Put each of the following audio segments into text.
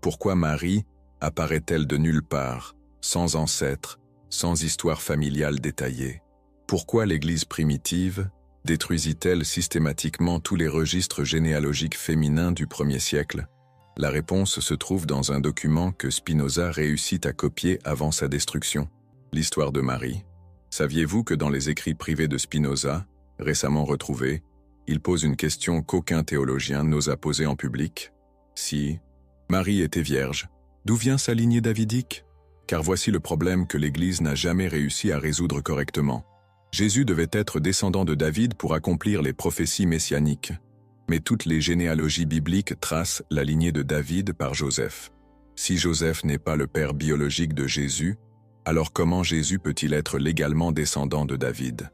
Pourquoi Marie apparaît-elle de nulle part, sans ancêtre, sans histoire familiale détaillée? Pourquoi l'Église primitive détruisit-elle systématiquement tous les registres généalogiques féminins du 1er siècle? La réponse se trouve dans un document que Spinoza réussit à copier avant sa destruction, l'Histoire de Marie. Saviez-vous que dans les écrits privés de Spinoza, récemment retrouvés, il pose une question qu'aucun théologien n'osa poser en public? Si Marie était vierge, d'où vient sa lignée davidique? Car voici le problème que l'Église n'a jamais réussi à résoudre correctement. Jésus devait être descendant de David pour accomplir les prophéties messianiques. Mais toutes les généalogies bibliques tracent la lignée de David par Joseph. Si Joseph n'est pas le père biologique de Jésus, alors comment Jésus peut-il être légalement descendant de David?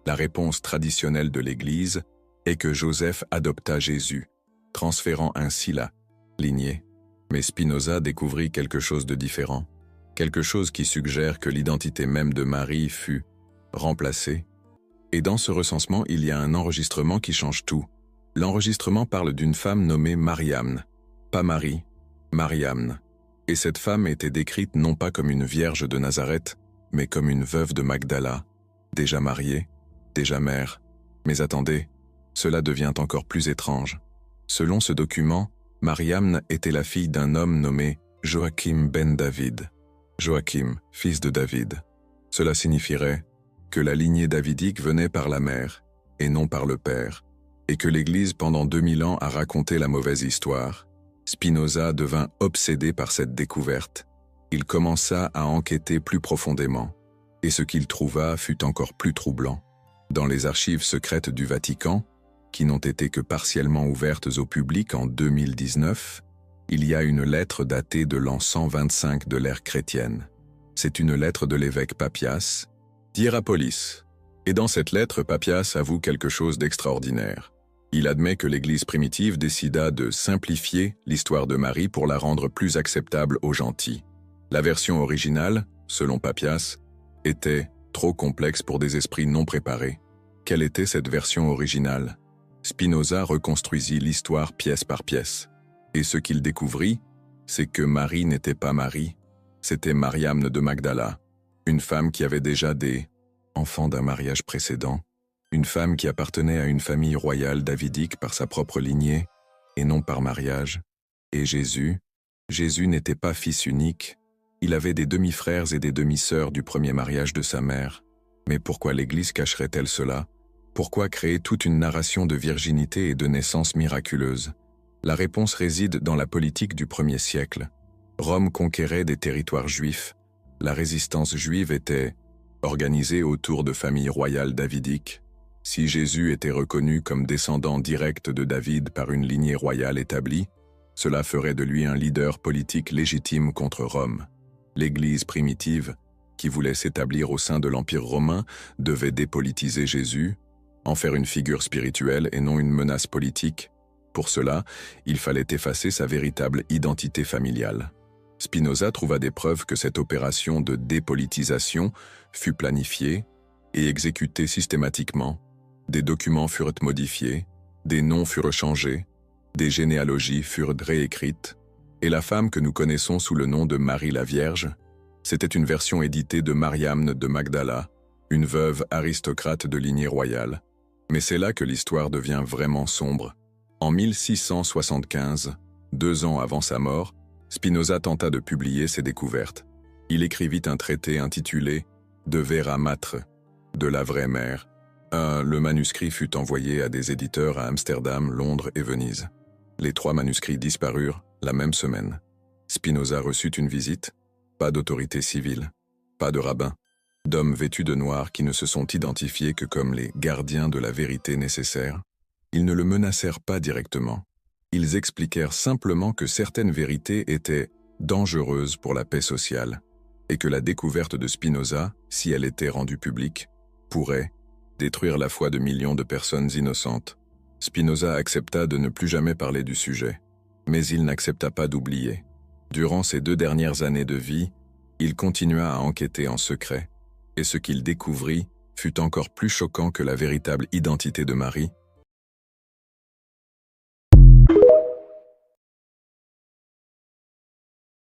La réponse traditionnelle de l'Église est que Joseph adopta Jésus, transférant ainsi la lignée. Mais Spinoza découvrit quelque chose de différent, quelque chose qui suggère que l'identité même de Marie fut remplacée. Et dans ce recensement, il y a un enregistrement qui change tout. L'enregistrement parle d'une femme nommée Mariamne, pas Marie, Mariamne. Et cette femme était décrite non pas comme une vierge de Nazareth, mais comme une veuve de Magdala, déjà mariée, déjà mère. Mais attendez, cela devient encore plus étrange. Selon ce document, Mariamne était la fille d'un homme nommé Joachim ben David. Joachim, fils de David. Cela signifierait que la lignée davidique venait par la mère, et non par le père, et que l'Église pendant 2000 ans a raconté la mauvaise histoire. Spinoza devint obsédé par cette découverte. Il commença à enquêter plus profondément, et ce qu'il trouva fut encore plus troublant. Dans les archives secrètes du Vatican, qui n'ont été que partiellement ouvertes au public en 2019, il y a une lettre datée de l'an 125 de l'ère chrétienne. C'est une lettre de l'évêque Papias, d'Hierapolis. Et dans cette lettre, Papias avoue quelque chose d'extraordinaire. Il admet que l'Église primitive décida de simplifier l'histoire de Marie pour la rendre plus acceptable aux gentils. La version originale, selon Papias, était trop complexe pour des esprits non préparés. Quelle était cette version originale? Spinoza reconstruisit l'histoire pièce par pièce. Et ce qu'il découvrit, c'est que Marie n'était pas Marie, c'était Mariamne de Magdala, une femme qui avait déjà des enfants d'un mariage précédent, une femme qui appartenait à une famille royale davidique par sa propre lignée, et non par mariage. Et Jésus n'était pas fils unique, il avait des demi-frères et des demi-sœurs du premier mariage de sa mère. Mais pourquoi l'Église cacherait-elle cela? Pourquoi créer toute une narration de virginité et de naissance miraculeuse? La réponse réside dans la politique du 1er siècle. Rome conquérait des territoires juifs. La résistance juive était organisée autour de familles royales davidiques. Si Jésus était reconnu comme descendant direct de David par une lignée royale établie, cela ferait de lui un leader politique légitime contre Rome. L'Église primitive, qui voulait s'établir au sein de l'Empire romain, devait dépolitiser Jésus, en faire une figure spirituelle et non une menace politique. Pour cela, il fallait effacer sa véritable identité familiale. Spinoza trouva des preuves que cette opération de dépolitisation fut planifiée et exécutée systématiquement. Des documents furent modifiés, des noms furent changés, des généalogies furent réécrites, et la femme que nous connaissons sous le nom de Marie la Vierge, c'était une version éditée de Mariamne de Magdala, une veuve aristocrate de lignée royale. Mais c'est là que l'histoire devient vraiment sombre. En 1675, 2 ans avant sa mort, Spinoza tenta de publier ses découvertes. Il écrivit un traité intitulé « De vera matre », de la vraie mère. Le manuscrit fut envoyé à des éditeurs à Amsterdam, Londres et Venise. Les 3 manuscrits disparurent la même semaine. Spinoza reçut une visite, pas d'autorité civile, pas de rabbin, d'hommes vêtus de noir qui ne se sont identifiés que comme les gardiens de la vérité nécessaire. Ils ne le menacèrent pas directement. Ils expliquèrent simplement que certaines vérités étaient dangereuses pour la paix sociale et que la découverte de Spinoza, si elle était rendue publique, pourrait détruire la foi de millions de personnes innocentes. Spinoza accepta de ne plus jamais parler du sujet, mais il n'accepta pas d'oublier. Durant ses 2 dernières années de vie, il continua à enquêter en secret, et ce qu'il découvrit fut encore plus choquant que la véritable identité de Marie.